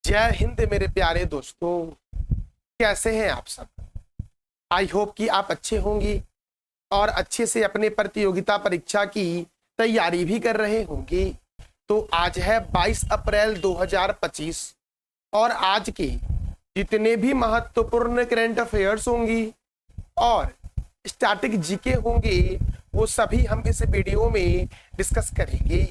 जय हिंद मेरे प्यारे दोस्तों, कैसे हैं आप सब। आई होप कि आप अच्छे होंगे और अच्छे से अपने प्रतियोगिता परीक्षा की तैयारी भी कर रहे होंगे। तो आज है 22 अप्रैल 2025 और आज के जितने भी महत्वपूर्ण करंट अफेयर्स होंगी और स्टैटिक जीके होंगे वो सभी हम इस वीडियो में डिस्कस करेंगे।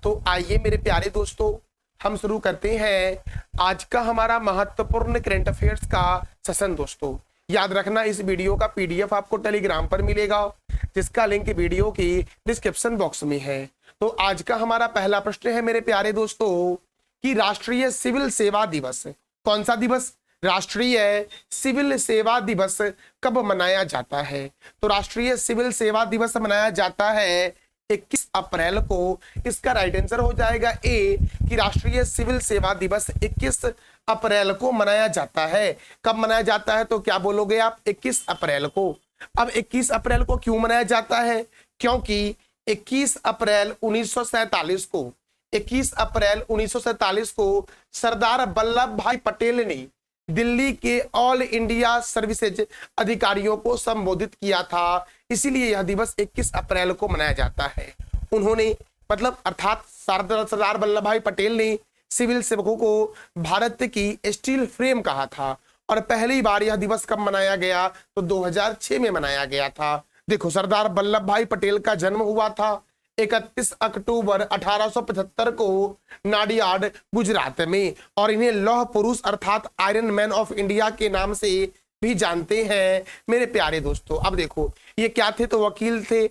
तो आइए मेरे प्यारे दोस्तों, हम शुरू करते हैं आज का हमारा महत्वपूर्ण करंट अफेयर्स का सेशन। दोस्तों याद रखना, इस वीडियो का पीडीएफ आपको टेलीग्राम पर मिलेगा जिसका लिंक वीडियो की डिस्क्रिप्शन बॉक्स में है। तो आज का हमारा पहला प्रश्न है मेरे प्यारे दोस्तों कि राष्ट्रीय सिविल सेवा दिवस, कौन सा दिवस, राष्ट्रीय सिविल सेवा दिवस कब मनाया जाता है। तो राष्ट्रीय सिविल सेवा दिवस मनाया जाता है 21 अप्रैल को। इसका राइट आंसर हो जाएगा ए कि राष्ट्रीय सिविल सेवा दिवस 21 अप्रैल को मनाया जाता है। कब मनाया जाता है तो क्या बोलोगे आप, 21 अप्रैल को। अब 21 अप्रैल को क्यों मनाया जाता है, क्योंकि 21 अप्रैल 1947 को 21 अप्रैल 1947 को सरदार वल्लभ भाई पटेल ने दिल्ली के ऑल इंडिया सर्विसेज अधिकारियों को संबोधित किया था, इसीलिए यह दिवस 21 अप्रैल को मनाया जाता है। उन्होंने अर्थात सरदार वल्लभ भाई पटेल ने सिविल सेवकों को भारत की स्टील फ्रेम कहा था और पहली बार यह दिवस कब मनाया गया तो 2006 में मनाया गया था। देखो, सरदार वल्लभ भाई पटेल का जन्म हुआ था 31 अक्टूबर 1875 को नाडियाड गुजरात में और इन्हें लौह पुरुष अर्थात आयरन मैन ऑफ इंडिया के नाम से भी जानते हैं मेरे प्यारे दोस्तों। अब देखो, ये क्या थे तो वकील थे,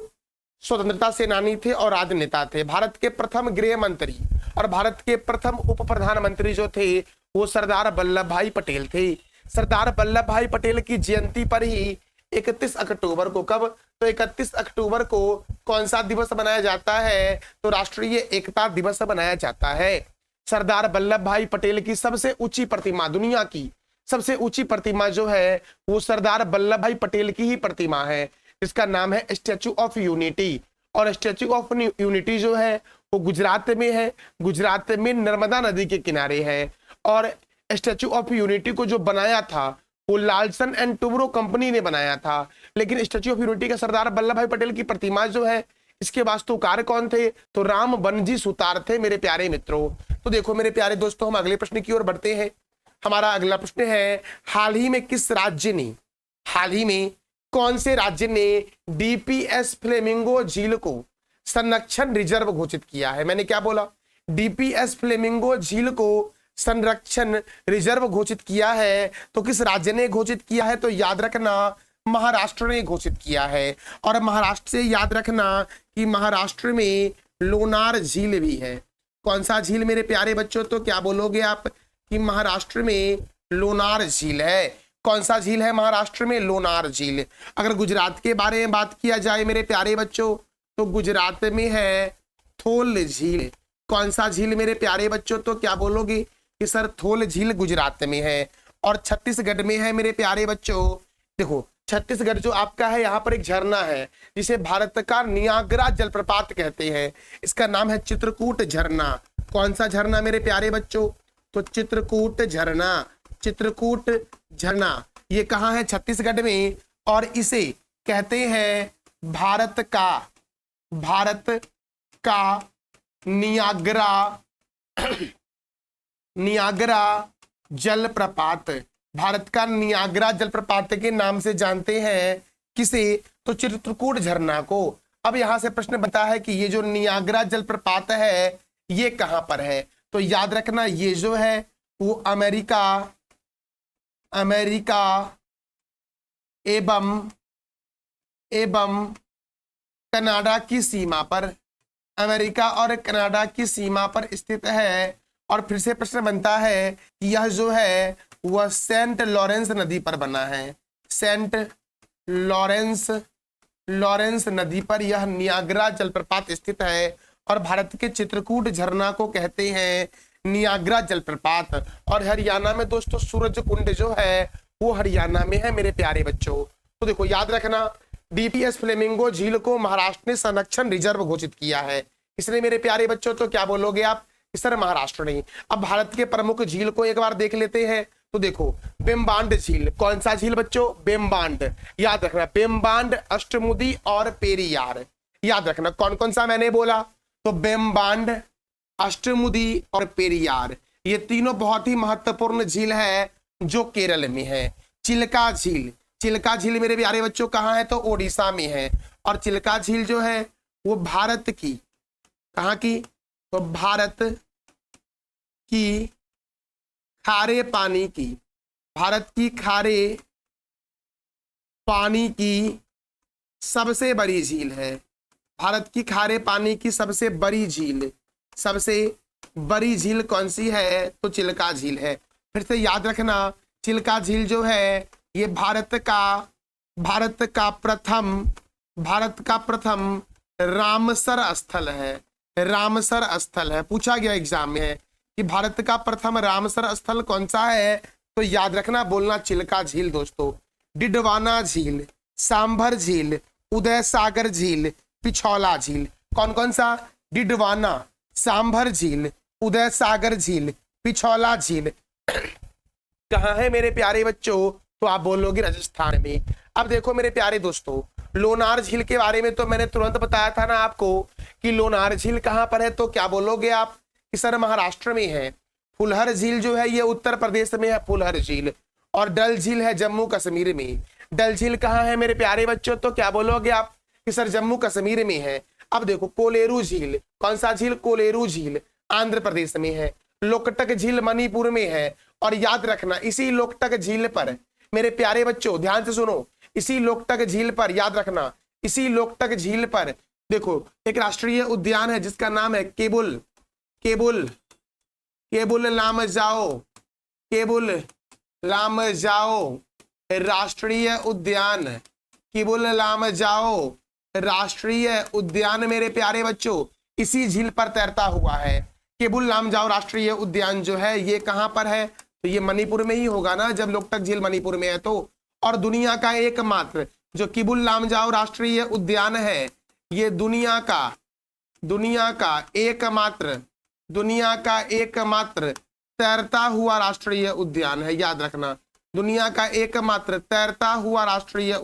स्वतंत्रता सेनानी थे और राजनेता थे। भारत के प्रथम गृह मंत्री और भारत के प्रथम उप प्रधानमंत्री जो थे वो सरदार वल्लभ भाई पटेल थे। सरदार वल्लभ भाई पटेल की जयंती पर ही 31 अक्टूबर को, कब तो 31 अक्टूबर को कौन सा दिवस मनाया जाता है तो राष्ट्रीय एकता दिवस मनाया जाता है। सरदार वल्लभ भाई पटेल की सबसे ऊंची प्रतिमा, दुनिया की सबसे ऊंची प्रतिमा जो है वो सरदार वल्लभ भाई पटेल की ही प्रतिमा है, जिसका नाम है स्टैचू ऑफ यूनिटी। और स्टैचू ऑफ यूनिटी जो है वो गुजरात में है, गुजरात में नर्मदा नदी के किनारे है। और स्टैचू ऑफ यूनिटी को जो बनाया था वो लार्सन एंड टुब्रो कंपनी ने बनाया था, लेकिन स्टैचू ऑफ यूनिटी का सरदार वल्लभ भाई पटेल की प्रतिमा जो है इसके वास्तुकार कौन थे तो राम बनजी सुतार थे मेरे प्यारे मित्रों। तो देखो मेरे प्यारे दोस्तों, हम अगले प्रश्न की ओर बढ़ते हैं। हमारा अगला प्रश्न है, हाल ही में किस राज्य ने, हाल ही में कौन से राज्य ने डीपीएस फ्लेमिंगो झील को संरक्षण रिजर्व घोषित किया है। मैंने क्या बोला, डीपीएस फ्लेमिंगो झील को संरक्षण रिजर्व घोषित किया है। तो किस राज्य ने घोषित किया है तो याद रखना महाराष्ट्र ने घोषित किया है। और महाराष्ट्र से याद रखना कि महाराष्ट्र में लोनार झील भी है। कौन सा झील मेरे प्यारे बच्चों, तो क्या बोलोगे आप कि महाराष्ट्र में लोनार झील है। कौन सा झील है महाराष्ट्र में, लोनार झील। अगर गुजरात के बारे में बात किया जाए मेरे प्यारे बच्चों तो गुजरात में है थोल झील। कौन सा झील मेरे प्यारे बच्चों, तो क्या बोलोगे कि सर थोल झील गुजरात में है। और छत्तीसगढ़ में है मेरे प्यारे बच्चों। देखो छत्तीसगढ़ जो आपका है यहाँ पर एक झरना है जिसे भारत का नियाग्रा जलप्रपात कहते हैं, इसका नाम है चित्रकूट झरना। कौन सा झरना मेरे प्यारे बच्चों, तो चित्रकूट झरना। चित्रकूट झरना ये कहाँ है, छत्तीसगढ़ में, और इसे कहते हैं भारत का नियाग्रा जलप्रपात। भारत का नियाग्रा जलप्रपात के नाम से जानते हैं किसे, तो चित्रकूट झरना को। अब यहां से प्रश्न बनता है कि ये जो नियाग्रा जलप्रपात है ये कहां पर है, तो याद रखना ये जो है वो अमेरिका एवं कनाडा की सीमा पर, अमेरिका और कनाडा की सीमा पर स्थित है। और फिर से प्रश्न बनता है कि यह जो है वह सेंट लॉरेंस नदी पर बना है। सेंट लॉरेंस नदी पर यह नियाग्रा जलप्रपात स्थित है और भारत के चित्रकूट झरना को कहते हैं नियाग्रा जलप्रपात। और हरियाणा में दोस्तों सूरज कुंड जो है वो हरियाणा में है मेरे प्यारे बच्चों। तो देखो याद रखना डीपीएस फ्लेमिंगो झील को महाराष्ट्र ने संरक्षण रिजर्व घोषित किया है। इसलिए मेरे प्यारे बच्चों तो क्या बोलोगे आप, सर महाराष्ट्र नहीं। अब भारत के प्रमुख झील को एक बार देख लेते हैं। तो देखो बेम्बांड झील, कौन सा झील बच्चों? बेम्बांड, याद रखना, बेम्बांड, अष्टमुदी और पेरियार, याद रखना। कौन कौन सा मैंने बोला? तो बेम्बांड, अष्टमुदी और पेरियार, ये तीनों बहुत ही महत्वपूर्ण झील है जो केरल में है। चिल्का झील, चिल्का झील मेरे प्यारे बच्चों कहाँ है? तो ओडिशा में है। और चिल्का झील जो है वो भारत की, कहाँ की? तो भारत की खारे पानी की, भारत की खारे पानी की सबसे बड़ी झील है। भारत की खारे पानी की सबसे बड़ी झील, सबसे बड़ी झील कौन सी है? तो चिल्का झील है। फिर से याद रखना, चिल्का झील जो है ये भारत का प्रथम रामसर स्थल है। रामसर स्थल है, पूछा गया एग्जाम में है कि भारत का प्रथम रामसर स्थल कौन सा है? तो याद रखना, बोलना चिल्का झील दोस्तों। डिडवाना झील, सांभर झील, उदय सागर झील, पिछौला झील, कौन कौन सा? डिडवाना, सांभर झील, उदय सागर झील, पिछौला झील कहाँ है मेरे प्यारे बच्चों? तो आप बोलोगे राजस्थान में। अब देखो मेरे प्यारे दोस्तों, लोनार झील के बारे में तो मैंने तुरंत बताया था ना आपको कि लोनार झील कहाँ पर है। तो क्या बोलोगे आप कि सर महाराष्ट्र में है। फुलहर झील जो है ये उत्तर प्रदेश में है, फुलहर झील। और डल झील है जम्मू कश्मीर में। डल झील कहाँ है मेरे प्यारे बच्चों? तो क्या बोलोगे आप कि सर जम्मू कश्मीर में है। अब देखो कोलेरू झील, कौन सा झील? कोलेरू झील आंध्र प्रदेश में है। लोकटक झील मणिपुर में है। और याद रखना, इसी लोकटक झील पर मेरे प्यारे बच्चों ध्यान से सुनो, इसी लोकटक झील पर, याद रखना, इसी लोकटक झील पर देखो एक राष्ट्रीय उद्यान है जिसका नाम है केबुल लामजाओ राष्ट्रीय उद्यान। केबुल लामजाओ राष्ट्रीय उद्यान मेरे प्यारे बच्चों इसी झील पर तैरता हुआ है। केबुल लामजाओ राष्ट्रीय उद्यान जो है ये कहां पर है? तो ये मणिपुर में ही होगा ना, जब लोकटक झील मणिपुर में है तो। और दुनिया का एकमात्र जो केबुल लामजाओ राष्ट्रीय उद्यान है ये दुनिया का एकमात्र तैरता हुआ राष्ट्रीय उद्यान है। याद रखना, दुनिया का एकमात्र तैरता हुआ राष्ट्रीय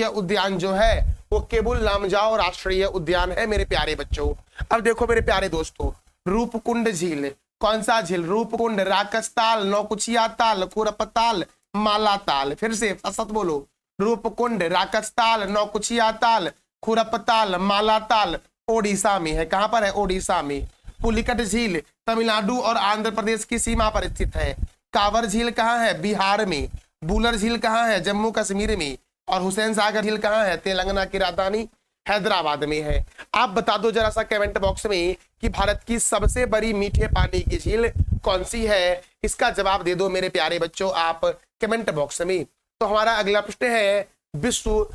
उद्यान जो है वो केबुल लामजाओ राष्ट्रीय उद्यान है मेरे प्यारे बच्चों। अब देखो मेरे प्यारे दोस्तों, रूपकुंड झील, कौन सा झील? रूपकुंड, राकसताल, नौकुचिया ताल, खुरपताल, मालाताल। फिर से सत बोलो, रूपकुंड, राकसताल, नौकुचिया ताल, खुरपताल, मालाताल ओडिशा में है। कहां पर है? ओडिशा में। पुलिकट झील तमिलनाडु और आंध्र प्रदेश की सीमा पर स्थित है। कांवर झील कहाँ है? बिहार में। बूलर झील कहाँ है? जम्मू कश्मीर में। और हुसैन सागर झील कहाँ है? तेलंगाना की राजधानी हैदराबाद में है। आप बता दो जरा सा कमेंट बॉक्स में कि भारत की सबसे बड़ी मीठे पानी की झील कौन सी है। इसका जवाब दे दो मेरे प्यारे बच्चों आप कमेंट बॉक्स में। तो हमारा अगला प्रश्न है विश्व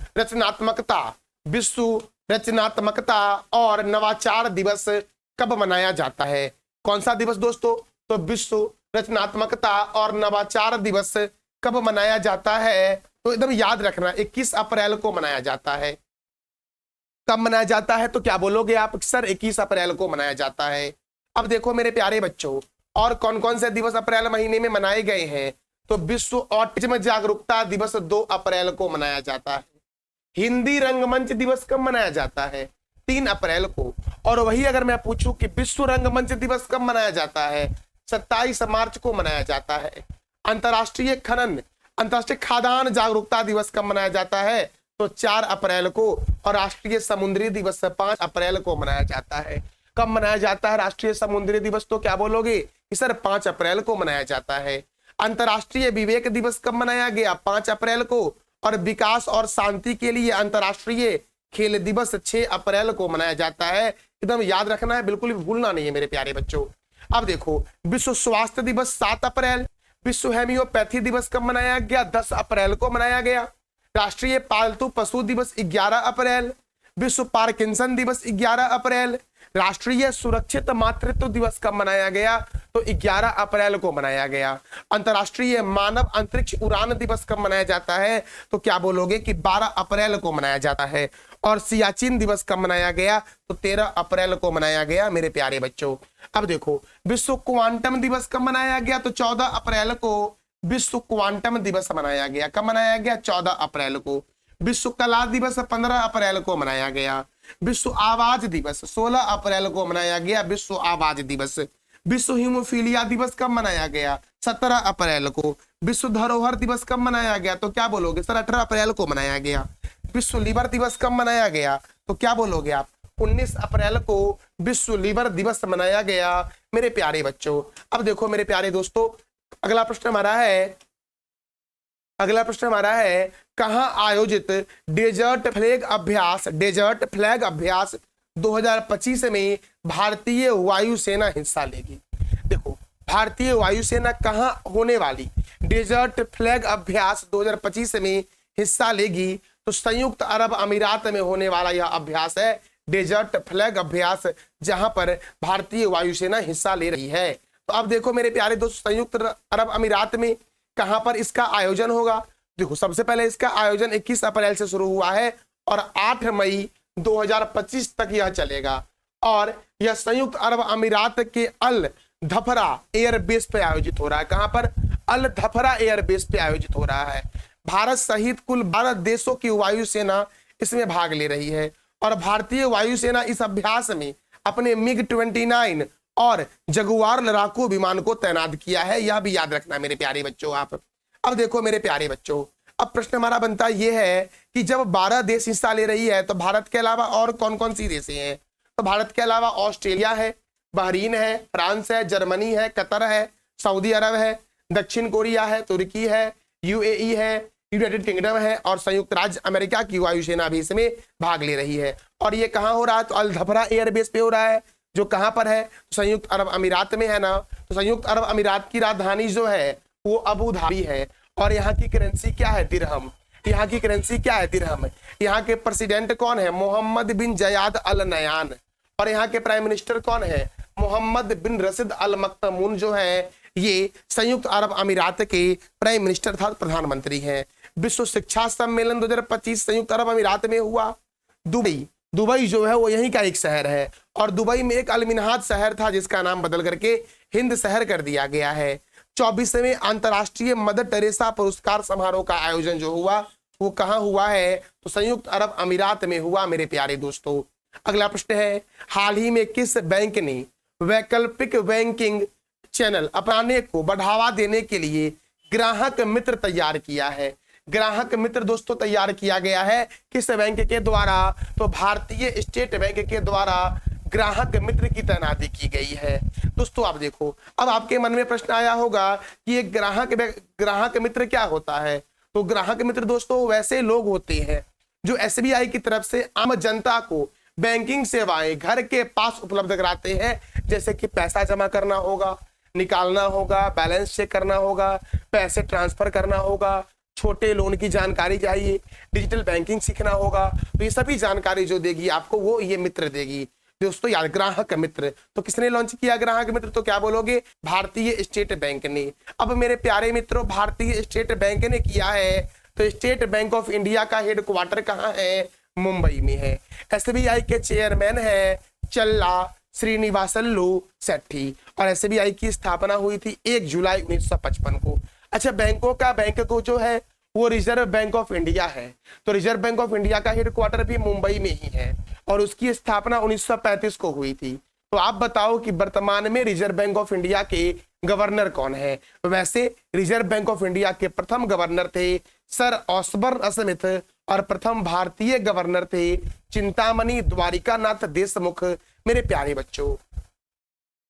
रचनात्मकता और नवाचार दिवस कब मनाया जाता है? कौन सा दिवस दोस्तों? तो विश्व रचनात्मकता और नवाचार दिवस कब मनाया जाता है? तो एकदम याद रखना 21 अप्रैल को मनाया जाता है। कब मनाया जाता है? तो क्या बोलोगे आप? सर 21 अप्रैल को मनाया जाता है। अब देखो मेरे प्यारे बच्चों, और कौन कौन से दिवस अप्रैल महीने में मनाए गए हैं? तो विश्व ऑटिज्म जागरूकता दिवस 2 अप्रैल को मनाया जाता है। हिंदी रंगमंच दिवस कब मनाया जाता है? 3 अप्रैल को। और वही अगर मैं पूछूं कि विश्व रंगमंच दिवस कब मनाया जाता है? 27 मार्च को मनाया जाता है। अंतर्राष्ट्रीय खाद्यान्न जागरूकता दिवस कब मनाया जाता है? तो 4 अप्रैल को। और राष्ट्रीय समुद्री दिवस 5 अप्रैल को मनाया जाता है। कब मनाया जाता है राष्ट्रीय समुद्री दिवस? तो क्या बोलोगे कि सर 5 अप्रैल को मनाया जाता है। अंतर्राष्ट्रीय विवेक दिवस कब मनाया गया? 5 अप्रैल को। और विकास और शांति के लिए अंतर्राष्ट्रीय खेल दिवस 6 अप्रैल को मनाया जाता है। एकदम याद रखना है, बिल्कुल भी भूलना नहीं है मेरे प्यारे बच्चों। अब देखो विश्व स्वास्थ्य दिवस 7 अप्रैल। विश्व हेम्योपैथी दिवस कब मनाया गया? 10 अप्रैल को मनाया गया। राष्ट्रीय पालतू पशु दिवस 11 अप्रैल। विश्व पार्किंसन दिवस 11 अप्रैल। राष्ट्रीय सुरक्षित मातृत्व दिवस कब मनाया गया? तो 11 अप्रैल को मनाया गया। अंतर्राष्ट्रीय मानव अंतरिक्ष उड़ान दिवस कब मनाया जाता है? तो क्या बोलोगे कि 12 अप्रैल को मनाया जाता है। और सियाचिन दिवस कब मनाया गया? तो 13 अप्रैल को मनाया गया मेरे प्यारे बच्चों। अब देखो विश्व क्वांटम दिवस कब मनाया गया? तो 14 अप्रैल को विश्व क्वांटम दिवस मनाया गया। कब मनाया गया? 14 अप्रैल को। विश्व कला दिवस 15 अप्रैल को मनाया गया। विश्व आवाज दिवस 16 अप्रैल को मनाया गया, विश्व आवाज दिवस। विश्व हीमोफीलिया दिवस कब मनाया गया? 17 अप्रैल को। विश्व धरोहर दिवस कब मनाया गया? तो क्या बोलोगे सर? 18 अप्रैल को मनाया गया। विश्व लीवर दिवस कब मनाया गया? तो क्या बोलोगे आप? 19 अप्रैल को विश्व लीवर दिवस मनाया गया मेरे प्यारे बच्चों। अब देखो मेरे प्यारे दोस्तों, अगला प्रश्न हमारा है कहां आयोजित डेजर्ट फ्लैग अभ्यास 2025 में भारतीय वायुसेना हिस्सा लेगी? देखो भारतीय वायुसेना कहां होने वाली डेजर्ट फ्लैग अभ्यास 2025 में हिस्सा लेगी? तो संयुक्त अरब अमीरात में होने वाला यह अभ्यास है डेजर्ट फ्लैग अभ्यास, जहां पर भारतीय वायुसेना हिस्सा ले रही है। तो अब देखो मेरे प्यारे दोस्त, संयुक्त अरब अमीरात में कहां पर इसका आयोजन होगा? देखो सबसे पहले इसका आयोजन 21 अप्रैल से शुरू हुआ है और 8 मई 2025 तक यह चलेगा और यह संयुक्त अरब अमीरात के अल धफरा एयरबेस पे आयोजित हो रहा है। कहां पर? अल धफरा एयरबेस पे आयोजित हो रहा है। भारत सहित कुल 12 देशों की वायुसेना इसमें भाग ले रही है और भारतीय वायुसेना इस अभ्यास में अपने मिग 29 और जगुआर लड़ाकू विमान को तैनात किया है, यह भी याद रखना मेरे प्यारे बच्चों आप। अब देखो मेरे प्यारे बच्चों, अब प्रश्न हमारा बनता यह है कि जब 12 देश हिस्सा ले रही है तो भारत के अलावा और कौन कौन सी देशें हैं? तो भारत के अलावा ऑस्ट्रेलिया है, बहरीन है, फ्रांस है, जर्मनी है, कतर है, सऊदी अरब है, दक्षिण कोरिया है, तुर्की है, यूएई है, यूनाइटेड किंगडम है और संयुक्त राज्य अमेरिका की वायुसेना भी इसमें भाग ले रही है। और ये कहाँ हो रहा है? तो अल धफरा एयरबेस पे हो रहा है, जो कहां पर है? तो संयुक्त अरब अमीरात में है ना। तो संयुक्त अरब अमीरात की राजधानी जो है वो अबू धाबी है और यहाँ की करेंसी क्या है? दिरहम। यहाँ की करेंसी क्या है? दिरहम। यहाँ के प्रेसिडेंट कौन है? मोहम्मद बिन जयाद अल नयान। और यहाँ के प्राइम मिनिस्टर कौन है? मोहम्मद बिन रशीद अल मक्तमून जो है ये संयुक्त अरब अमीरात के प्राइम मिनिस्टर था, प्रधानमंत्री हैं। विश्व शिक्षा सम्मेलन 2025 संयुक्त अरब अमीरात में हुआ। दुबई जो है वो यहीं का एक शहर है और दुबई में एक अलमिनहाज शहर था जिसका नाम बदल करके हिंद शहर कर दिया गया है। 24वें अंतर्राष्ट्रीय मदर टेरेसा पुरस्कार समारोह का आयोजन जो हुआ वो कहाँ हुआ है? तो संयुक्त अरब अमीरात में हुआ मेरे प्यारे दोस्तों। अगला प्रश्न है, हाल ही में किस बैंक ने वैकल्पिक बैंकिंग चैनल अपनाने को बढ़ावा देने के लिए ग्राहक मित्र तैयार किया है? ग्राहक मित्र दोस्तों तैयार किया गया है किस बैंक के द्वारा? तो भारतीय स्टेट बैंक के द्वारा ग्राहक मित्र की तैनाती की गई है। दोस्तों आप देखो, अब आपके मन में प्रश्न आया होगा कि एक ग्राहक मित्र क्या होता है? तो ग्राहक मित्र दोस्तों वैसे लोग होते हैं जो एसबीआई की तरफ से आम जनता को बैंकिंग सेवाएं घर के पास उपलब्ध कराते हैं, जैसे कि पैसा जमा करना होगा, निकालना होगा, बैलेंस चेक करना होगा, पैसे ट्रांसफर करना होगा, छोटे लोन की जानकारी चाहिए, डिजिटल बैंकिंग सीखना होगा। तो ये सभी जानकारी जो देगी आपको वो ये मित्र देगी दोस्तों यार, ग्राहक मित्र। तो किसने लॉन्च किया ग्राहक मित्र? तो क्या बोलोगे? भारतीय स्टेट बैंक ने। अब मेरे प्यारे मित्रों, भारतीय स्टेट बैंक ने किया है तो स्टेट बैंक ऑफ इंडिया का हेडक्वार्टर कहाँ है? मुंबई में है। एसबीआई के चेयरमैन है चल्ला श्रीनिवासल्लू सेट्टी और एसबीआई की स्थापना हुई थी 1 जुलाई 1955 को। अच्छा, बैंकों का बैंक को जो है वो रिजर्व बैंक ऑफ इंडिया है, तो रिजर्व बैंक ऑफ इंडिया का हेडक्वार्टर भी मुंबई में ही है और उसकी स्थापना 1935 को हुई थी। तो आप बताओ कि वर्तमान में रिजर्व बैंक ऑफ इंडिया के गवर्नर कौन है? वैसे रिजर्व बैंक ऑफ इंडिया के प्रथम गवर्नर थे सर ऑसबर्न स्मिथ और प्रथम भारतीय गवर्नर थे चिंतामणि द्वारिकानाथ देशमुख। मेरे प्यारे बच्चों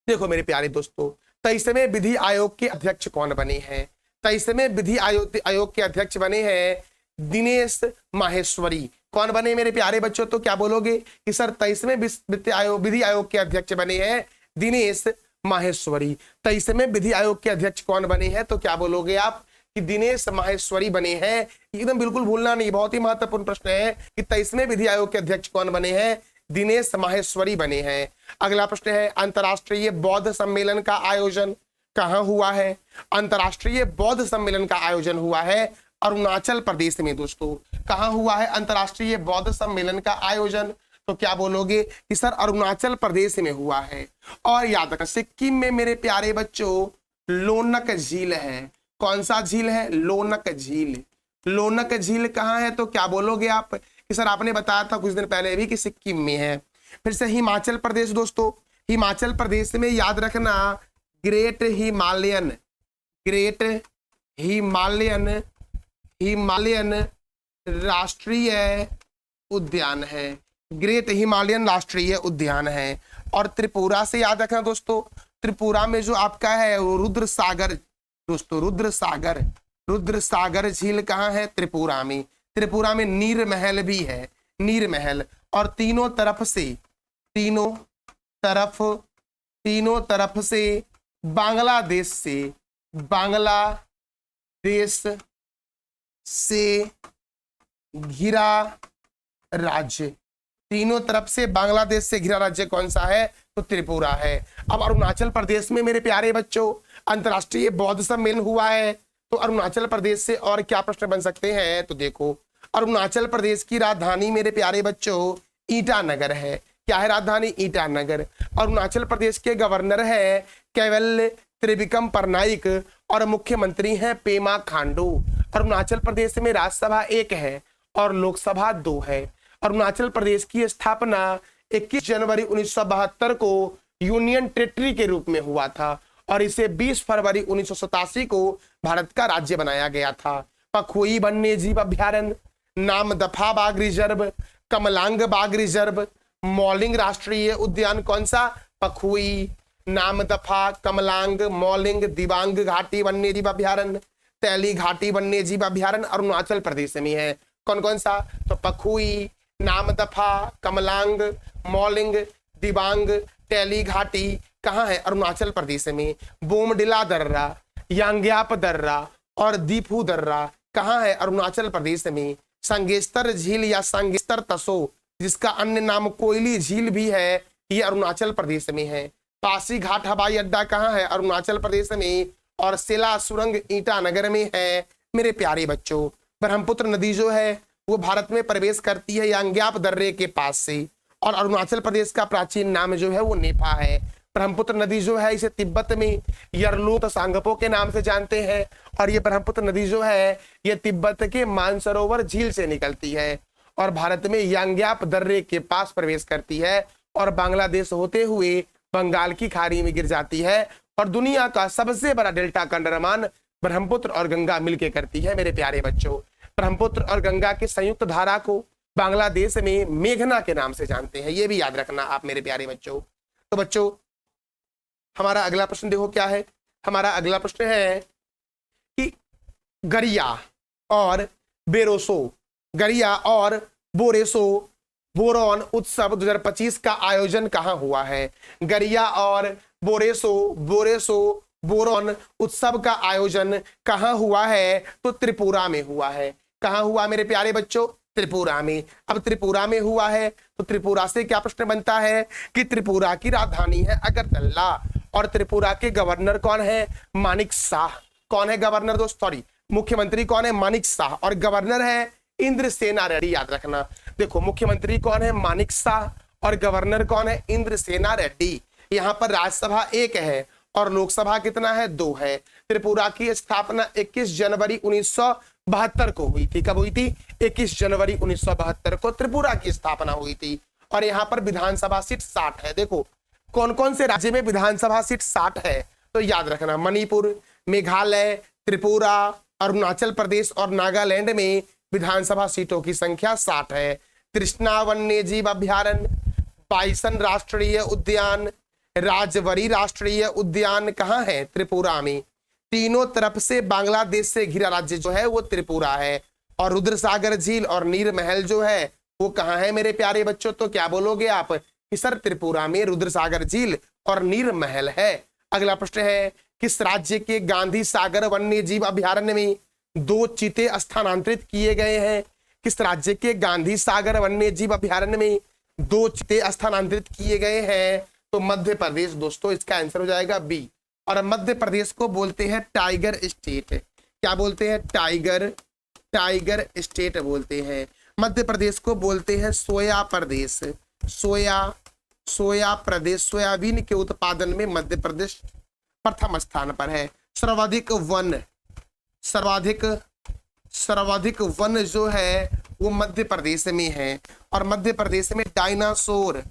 देखो मेरे प्यारे दोस्तों, 23वें विधि आयोग के अध्यक्ष कौन बने हैं? 23वें विधि आयोग के अध्यक्ष बने हैं दिनेश माहेश्वरी। कौन बने मेरे प्यारे बच्चों? तो क्या बोलोगे कि सर 23वें विधि आयोग के अध्यक्ष बने हैं दिनेश माहेश्वरी। 23वें विधि आयोग के अध्यक्ष कौन बने हैं? तो क्या बोलोगे आप कि दिनेश माहेश्वरी बने हैं। एकदम बिल्कुल भूलना नहीं, बहुत ही महत्वपूर्ण प्रश्न है कि 23वें विधि आयोग के अध्यक्ष कौन बने हैं? दिनेश माहेश्वरी बने हैं। अगला प्रश्न है, अंतरराष्ट्रीय बौद्ध सम्मेलन का आयोजन कहां हुआ है? अंतरराष्ट्रीय बौद्ध सम्मेलन का आयोजन हुआ है अरुणाचल प्रदेश में दोस्तों कहाँ हुआ है अंतर्राष्ट्रीय बौद्ध सम्मेलन का आयोजन? तो क्या बोलोगे कि सर अरुणाचल प्रदेश में हुआ है। और याद रखना सिक्किम में मेरे प्यारे बच्चों लोनक झील है। कौन सा झील है? लोनक झील। लोनक झील कहाँ है? तो क्या बोलोगे आप कि सर आपने बताया था कुछ दिन पहले भी कि सिक्किम में है। फिर से हिमाचल प्रदेश दोस्तों, हिमाचल प्रदेश में याद रखना great Himalayan, great Himalayan, Himalayan राष्ट्रीय उद्यान है। ग्रेट हिमालयन राष्ट्रीय उद्यान है। और त्रिपुरा से याद रखना दोस्तों, त्रिपुरा में जो आपका है वो रुद्र सागर दोस्तों, रुद्र सागर, रुद्र सागर झील कहाँ है? त्रिपुरा में। त्रिपुरा में नीर महल भी है, नीर महल। और तीनों तरफ से बांग्लादेश से घिरा राज्य, तीनों तरफ से बांग्लादेश से घिरा राज्य कौन सा है? तो त्रिपुरा है। अब अरुणाचल प्रदेश में मेरे प्यारे बच्चों अंतर्राष्ट्रीय बौद्ध सम्मेलन हुआ है। तो अरुणाचल प्रदेश से और क्या प्रश्न बन सकते हैं? तो देखो अरुणाचल प्रदेश की राजधानी मेरे प्यारे बच्चों ईटानगर है। क्या है राजधानी? ईटानगर। अरुणाचल प्रदेश के गवर्नर है केवल त्रिविक्रम परनाइक और मुख्यमंत्री हैं पेमा खांडू। अरुणाचल प्रदेश में राज्यसभा 1 है और लोकसभा 2 है। अरुणाचल प्रदेश की स्थापना 21 जनवरी 1972 को यूनियन टेरिटरी के रूप में हुआ था और इसे 20 फरवरी 1987 को भारत का राज्य बनाया गया था। पखुई वन्य जीव अभ्यारण्य, नामदफा बाघ रिजर्व, कमलांग बाघ रिजर्व, मौलिंग राष्ट्रीय उद्यान कौन सा? पखुई, नामदफा, कमलांग, मौलिंग, दिबांग घाटी वन्य जीव अभ्यारण्य, तैली घाटी वन्य जीव अभ्यारण्य अरुणाचल प्रदेश में है। कौन कौन सा? तो पखुई, नामदफा, कमलांग, मौलिंग, दिबांग, तैली घाटी कहाँ है? अरुणाचल प्रदेश में। बोमडिला दर्रा, यांग्याप दर्रा और दीफू दर्रा कहाँ है? अरुणाचल प्रदेश में। संगेस्तर झील या संगेस्तर तसो जिसका अन्य नाम कोयली झील भी है, ये अरुणाचल प्रदेश में है। पासीघाट हवाई अड्डा कहाँ है? अरुणाचल प्रदेश में। और सिला सुरंग ईटानगर में है। मेरे प्यारे बच्चों ब्रह्मपुत्र नदी जो है वो भारत में प्रवेश करती है यांग्याप दर्रे के पास से। और अरुणाचल प्रदेश का प्राचीन नाम जो है वो नेपा है। ब्रह्मपुत्र नदी जो है इसे तिब्बत में यरलूत सांगपो के नाम से जानते हैं। और ये ब्रह्मपुत्र नदी जो है ये तिब्बत के मानसरोवर झील से निकलती है और भारत में यांग्याप दर्रे के पास प्रवेश करती है और बांग्लादेश होते हुए बंगाल की खाड़ी में गिर जाती है। और दुनिया का सबसे बड़ा डेल्टा का निर्माण ब्रह्मपुत्र और गंगा मिलकर करती है। मेरे प्यारे बच्चों ब्रह्मपुत्र और गंगा के संयुक्त धारा को बांग्लादेश में मेघना के नाम से जानते हैं, ये भी याद रखना आप मेरे प्यारे बच्चों। तो बच्चों हमारा अगला प्रश्न देखो क्या है। हमारा अगला प्रश्न है कि गरिया और बेरोसो, गरिया और बोरेसो बोरोन उत्सव 2025 का आयोजन कहाँ हुआ है? गरिया और बोरेसो बोरोन उत्सव का आयोजन कहाँ हुआ है? तो त्रिपुरा में हुआ है। कहाँ हुआ मेरे प्यारे बच्चों? त्रिपुरा में। अब त्रिपुरा में हुआ है तो त्रिपुरा से क्या प्रश्न बनता है कि त्रिपुरा की राजधानी है अगरतला और त्रिपुरा के गवर्नर कौन है? मानिक शाह। कौन है गवर्नर दोस्त? सॉरी, मुख्यमंत्री कौन है? मानिक शाह। और गवर्नर है इंद्रसेना रेड्डी। याद रखना देखो मुख्यमंत्री कौन है? मानिक शाह और गवर्नर कौन है? इंद्रसेना रेड्डी। यहाँ पर राज्यसभा 1 है और लोकसभा कितना है? 2 है। त्रिपुरा की स्थापना 21 जनवरी 1972 को हुई थी। कब हुई थी? 21 जनवरी 1972 को त्रिपुरा की स्थापना हुई थी। और यहाँ पर विधानसभा सीट 60 है। देखो कौन कौन से राज्य में विधानसभा सीट 60 है तो याद रखना मणिपुर, मेघालय, त्रिपुरा, अरुणाचल प्रदेश और नागालैंड में विधानसभा सीटों की संख्या 60 है। तृष्णा वन्य जीव अभ्यारण्य, बाइसन राष्ट्रीय उद्यान, राजवरी राष्ट्रीय उद्यान कहाँ है? त्रिपुरा में। तीनों तरफ से बांग्लादेश से घिरा राज्य जो है वो त्रिपुरा है। और रुद्रसागर झील और नीर महल जो है वो कहाँ है मेरे प्यारे बच्चों? तो क्या बोलोगे आप कि सर त्रिपुरा में रुद्रसागर झील और नीर महल है। अगला प्रश्न है किस राज्य के गांधी सागर वन्य जीव अभ्यारण्य में 2 चीते स्थानांतरित किए गए हैं? किस राज्य के गांधी सागर वन्य जीव अभ्यारण्य में 2 चीते स्थानांतरित किए गए हैं? तो मध्य प्रदेश दोस्तों, इसका आंसर हो जाएगा बी। और मध्य प्रदेश को बोलते हैं टाइगर स्टेट। क्या बोलते हैं? टाइगर टाइगर स्टेट बोलते हैं। मध्य प्रदेश को बोलते हैं सोया प्रदेश। सोया प्रदेश। सोयाबीन के उत्पादन में मध्य प्रदेश प्रथम स्थान पर है। सर्वाधिक वन जो है वो मध्य प्रदेश में है। और मध्य प्रदेश में डायनासोर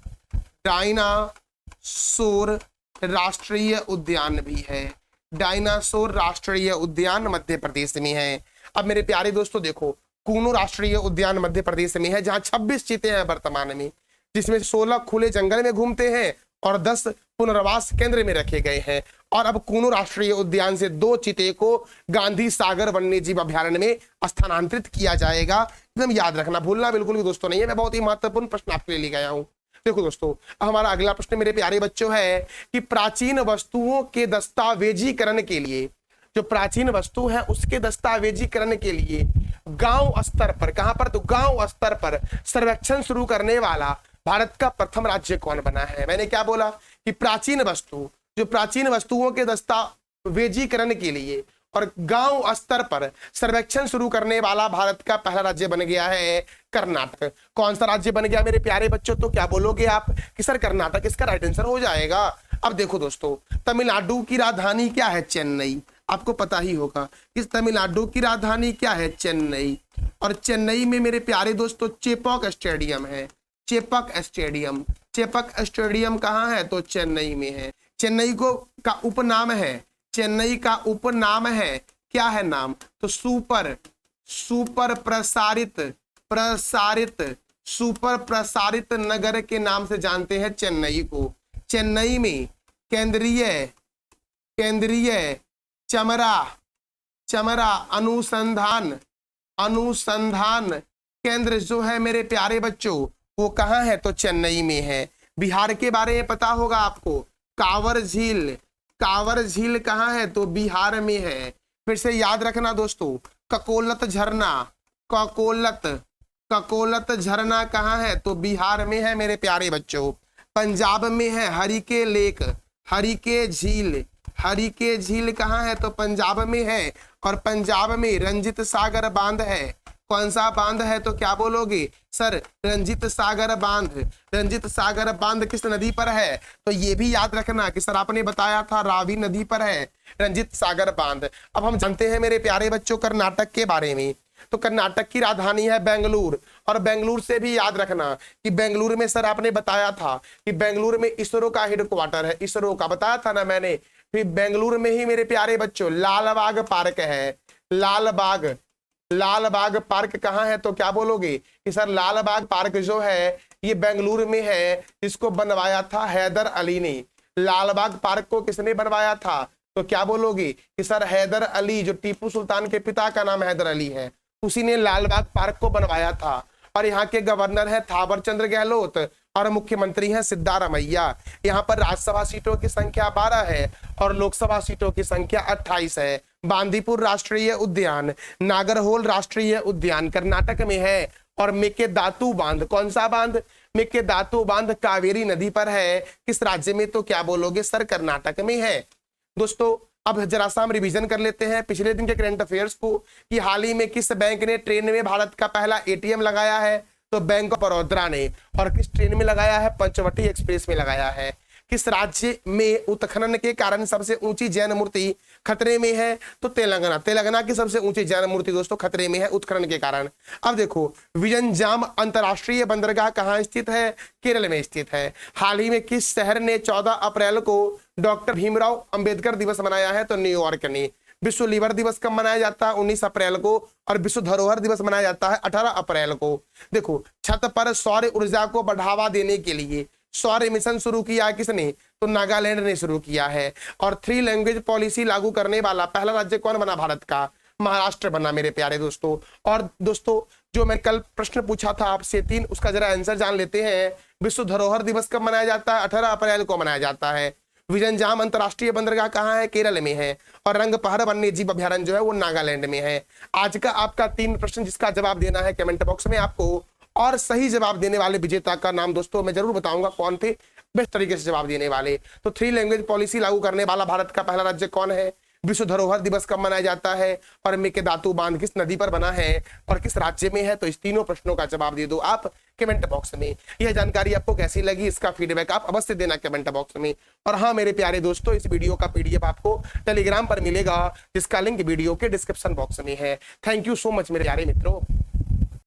राष्ट्रीय उद्यान भी है। डायनासोर राष्ट्रीय उद्यान मध्य प्रदेश में है। अब मेरे प्यारे दोस्तों देखो, कूनो राष्ट्रीय उद्यान मध्य प्रदेश में है, जहां 26 चीते हैं वर्तमान में, जिसमें 16 खुले जंगल में घूमते हैं और 10 पुनर्वास केंद्र में रखे गए हैं। और अब कूनो राष्ट्रीय उद्यान से 2 चीते को गांधी सागर वन्य जीव अभयारण्य में स्थानांतरित किया जाएगा। एकदम याद रखना, भूलना बिल्कुल भी दोस्तों नहीं है। मैं बहुत ही महत्वपूर्ण प्रश्न आपके लिए ले गया हूं। देखो दोस्तों, हमारा अगला प्रश्न मेरे प्यारे बच्चों है कि प्राचीन वस्तुओं के दस्तावेजीकरण के लिए, जो प्राचीन वस्तु है उसके दस्तावेजीकरण के लिए गांव स्तर पर, कहां पर, तो गांव स्तर पर सर्वेक्षण शुरू करने वाला भारत का प्रथम राज्य कौन बना है? मैंने क्या बोला कि प्राचीन वस्तुओं के दस्तावेजीकरण के लिए और गांव स्तर पर सर्वेक्षण शुरू करने वाला भारत का पहला राज्य बन गया है कर्नाटक। कौन सा राज्य बन गया मेरे प्यारे बच्चों? तो क्या बोलोगे आप कि सर कर्नाटक इसका राइट आंसर हो जाएगा। अब देखो दोस्तों, तमिलनाडु की राजधानी क्या है? चेन्नई। आपको पता ही होगा इस तमिलनाडु की राजधानी क्या है? चेन्नई। और चेन्नई में मेरे प्यारे दोस्तों चेपॉक स्टेडियम है। चेपॉक स्टेडियम कहाँ है? तो चेन्नई में है। चेन्नई का उपनाम है, क्या है नाम? तो सुपर प्रसारित नगर के नाम से जानते हैं चेन्नई को। चेन्नई में केंद्रीय चमड़ा अनुसंधान केंद्र जो है मेरे प्यारे बच्चों वो कहाँ है? तो चेन्नई में है। बिहार के बारे में पता होगा आपको, कांवर झील कहाँ है? तो बिहार में है। फिर से याद रखना दोस्तों, ककोलत झरना कहाँ है? तो बिहार में है मेरे प्यारे बच्चों। पंजाब में है हरिके झील कहाँ है? तो पंजाब में है। और पंजाब में रंजित सागर बांध है। कौन सा बांध है? तो क्या बोलोगे सर? रंजित सागर बांध किस नदी पर है? तो ये भी याद रखना कि सर आपने बताया था रावी नदी पर है रंजित सागर बांध। अब हम जानते हैं मेरे प्यारे बच्चों कर्नाटक के बारे में। तो कर्नाटक की राजधानी है बेंगलुरु। और बेंगलुरु से भी याद रखना कि बेंगलुरु में सर आपने बताया था कि बेंगलुरु में इसरो का हेडक्वार्टर है। इसरो का बताया था ना मैंने। फिर बेंगलुरु में ही मेरे प्यारे बच्चों लालबाग पार्क है। लालबाग पार्क कहाँ है? तो क्या बोलोगे कि सर लालबाग पार्क जो है ये बेंगलुरु में है। इसको बनवाया था हैदर अली ने। लालबाग पार्क को किसने बनवाया था? तो क्या बोलोगे कि सर हैदर अली, जो टीपू सुल्तान के पिता का नाम हैदर अली है, उसी ने लालबाग पार्क को बनवाया था। और यहाँ के गवर्नर है थावर चंद गहलोत और मुख्यमंत्री हैं सिद्धारमैया। यहाँ पर राज्यसभा सीटों की संख्या 12 है और लोकसभा सीटों की संख्या 28 है। बांदीपुर राष्ट्रीय उद्यान, नागरहोल राष्ट्रीय उद्यान कर्नाटक में है। और मेकेदातु बांध, कौन सा बांध? मेकेदातु बांध कावेरी नदी पर है। किस राज्य में? तो क्या बोलोगे सर? कर्नाटक में है। दोस्तों अब जरा सा हम रिवीजन कर लेते हैं पिछले दिन के करंट अफेयर्स को कि हाल ही में किस बैंक ने ट्रेन में भारत का पहला एटीएम लगाया है? तो बैंक ऑफ बड़ौदा ने। और किस ट्रेन में लगाया है? पंचवटी एक्सप्रेस में लगाया है। किस राज्य में उत्खनन के कारण सबसे ऊंची जैन मूर्ति खतरे में है? तो तेलंगाना की सबसे ऊंची जैन मूर्ति दोस्तों खतरे में है उत्खनन के कारण। अब देखो, विजनजाम अंतरराष्ट्रीय बंदरगाह कहाँ स्थित है? केरल में स्थित है। हाल ही में किस शहर ने 14 अप्रैल को डॉक्टर भीमराव अंबेडकर दिवस मनाया है? तो न्यूयॉर्क ने। विश्व लीवर दिवस कब मनाया जाता है? 19 अप्रैल को। और विश्व धरोहर दिवस मनाया जाता है 18 अप्रैल को। देखो, छत पर सौर ऊर्जा को बढ़ावा देने के लिए सौर मिशन शुरू किया किसने? तो नागालैंड ने शुरू किया है। और 3 लैंग्वेज पॉलिसी लागू करने वाला पहला राज्य कौन बना भारत का? महाराष्ट्र बना मेरे प्यारे दोस्तों। और दोस्तों जो मैं कल प्रश्न पूछा था आपसे 3, उसका जरा आंसर जान लेते हैं। विश्व धरोहर दिवस कब मनाया जाता है? 18 अप्रैल को मनाया जाता है। विजनजाम अंतरराष्ट्रीय बंदरगाह कहाँ है? केरल में है। और रंगपहर वन्य जीव अभयारण्य जो है वो नागालैंड में है। आज का आपका 3 प्रश्न जिसका जवाब देना है कमेंट बॉक्स में आपको, और सही जवाब देने वाले विजेता का नाम दोस्तों मैं जरूर बताऊंगा कौन थे बेस्ट तरीके से जवाब देने वाले। तो 3 लैंग्वेज पॉलिसी लागू करने वाला भारत का पहला राज्य कौन है? विश्व धरोहर दिवस कब मनाया जाता है, और मेकेदातु बांध किस नदी पर बना है और किस राज्य में है। तो इस तीनों प्रश्नों का जवाब दे दो आप कमेंट बॉक्स में। यह जानकारी आपको कैसी लगी, इसका फीडबैक आप अवश्य देना कमेंट बॉक्स में। और हाँ मेरे प्यारे दोस्तों, इस वीडियो का पीडीएफ आपको टेलीग्राम पर मिलेगा, जिसका लिंक वीडियो के डिस्क्रिप्शन बॉक्स में है। थैंक यू सो मच मेरे प्यारे मित्रों।